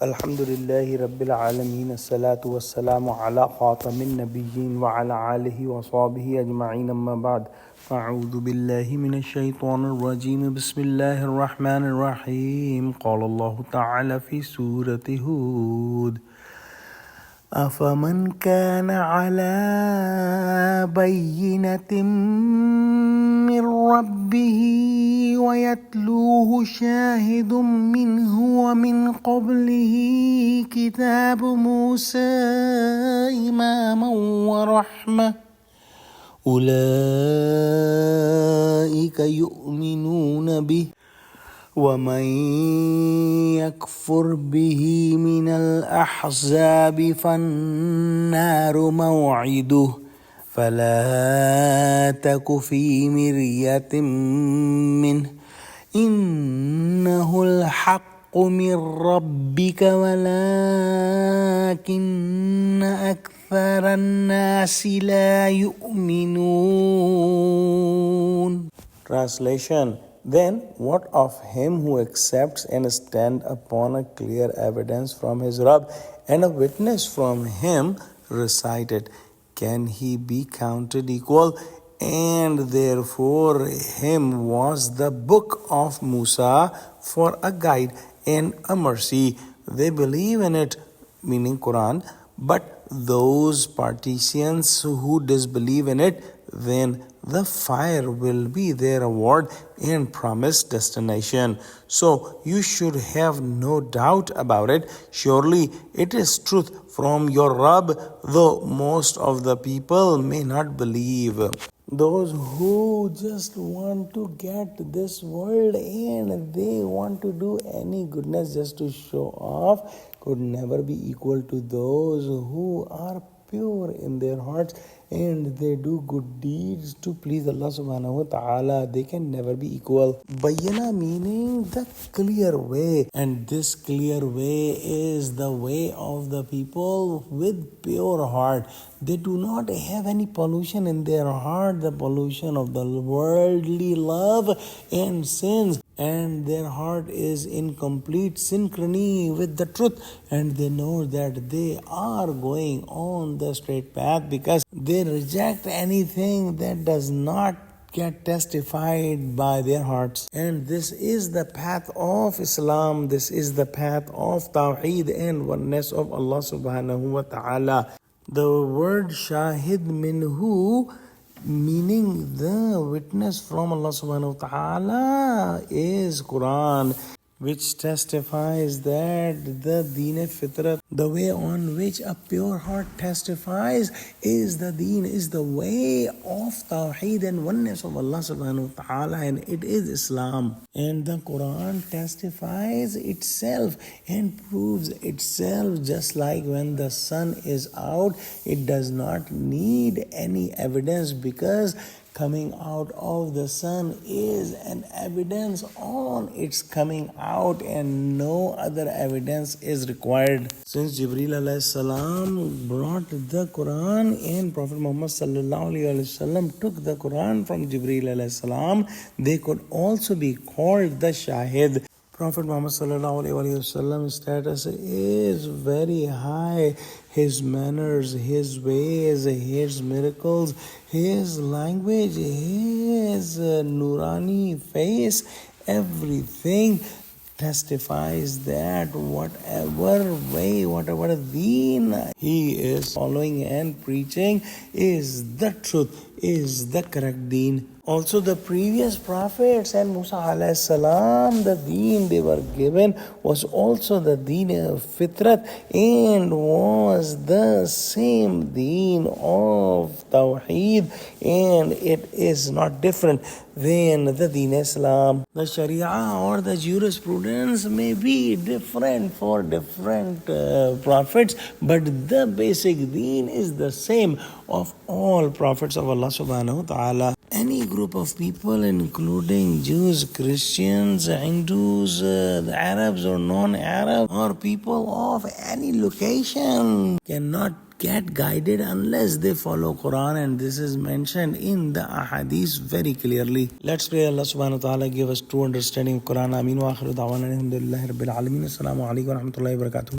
Alhamdulillahi Rabbil Alameen. As-salatu was-salamu ala khatamin nabiyyin wa ala alihi wa sahbihi ajma'in amma ba'd. Fa'udhu billahi minash shaitanir rajim. Bismillahir rahmanir rahim. Qala Allahu ta'ala fi surati Hud. أفمن كان على بينة من ربه ويتلوه شاهد منه ومن قبله كتاب موسى إماما ورحمة أولئك يؤمنون به ومن يكفر به من الأحزاب فالنار موعده فلا تك في مرية منه إنه الحق من ربك ولكن أكثر الناس لا يؤمنون. Translation. Then what of him who accepts and stands upon a clear evidence from his Rabb and a witness from him recited? Can he be counted equal? And therefore him was the book of Musa for a guide and a mercy. They believe in it, meaning Quran, but those partisans who disbelieve in it, then the fire will be their reward and promised destination. So you should have no doubt about it. Surely it is truth from your Rabb, though most of the people may not believe. Those who just want to get this world and they want to do any goodness just to show off could never be equal to those who are pure in their hearts and they do good deeds to please Allah subhanahu wa ta'ala. They can never be equal. Bayyana meaning the clear way, and this clear way is the way of the people with pure heart. They do not have any pollution in their heart, the pollution of the worldly love and sins, and their heart is in complete synchrony with the truth, and they know that they are going on the straight path because they reject anything that does not get testified by their hearts. And this is the path of Islam. This is the path of Tawheed and oneness of Allah subhanahu wa ta'ala. The word Shahid minhu, meaning the witness from Allah subhanahu wa ta'ala, is Quran, which testifies that the Deen Fitrat, the way on which a pure heart testifies, is the Deen, is the way of Tawheed and oneness of Allah subhanahu wa ta'ala, and it is Islam. And the Quran testifies itself and proves itself, just like when the sun is out, it does not need any evidence because coming out of the sun is an evidence on its coming out and no other evidence is required. Since Jibreel alayhi salam brought the Quran and Prophet Muhammad sallallahu alayhi wasallam took the Quran from Jibreel alayhi salam, they could also be called the Shahid. Prophet Muhammad sallallahu alayhi wasallam's status is very high. His manners, his ways, his miracles, his language, his Nurani face, everything testifies that whatever way, whatever deen he is following and preaching is the truth, is the correct deen. Also the previous prophets and Musa alayhi salam, the deen they were given was also the deen of fitrat and was the same deen of Tawheed, and it is not different than the deen Islam. The Sharia or the jurisprudence may be different for different prophets, but the basic deen is the same of all prophets of Allah subhanahu wa ta'ala. Any group of people, including Jews, Christians, Hindus, the Arabs or non-Arab, or people of any location, cannot get guided unless they follow Quran, and this is mentioned in the ahadith very clearly. Let's pray Allah subhanahu wa ta'ala give us true understanding of Quran. Ameen wa akhiru da'wana alhamdulillahi rabbil alameen. Assalamu alaikum wa rahmatullahi wa barakatuh.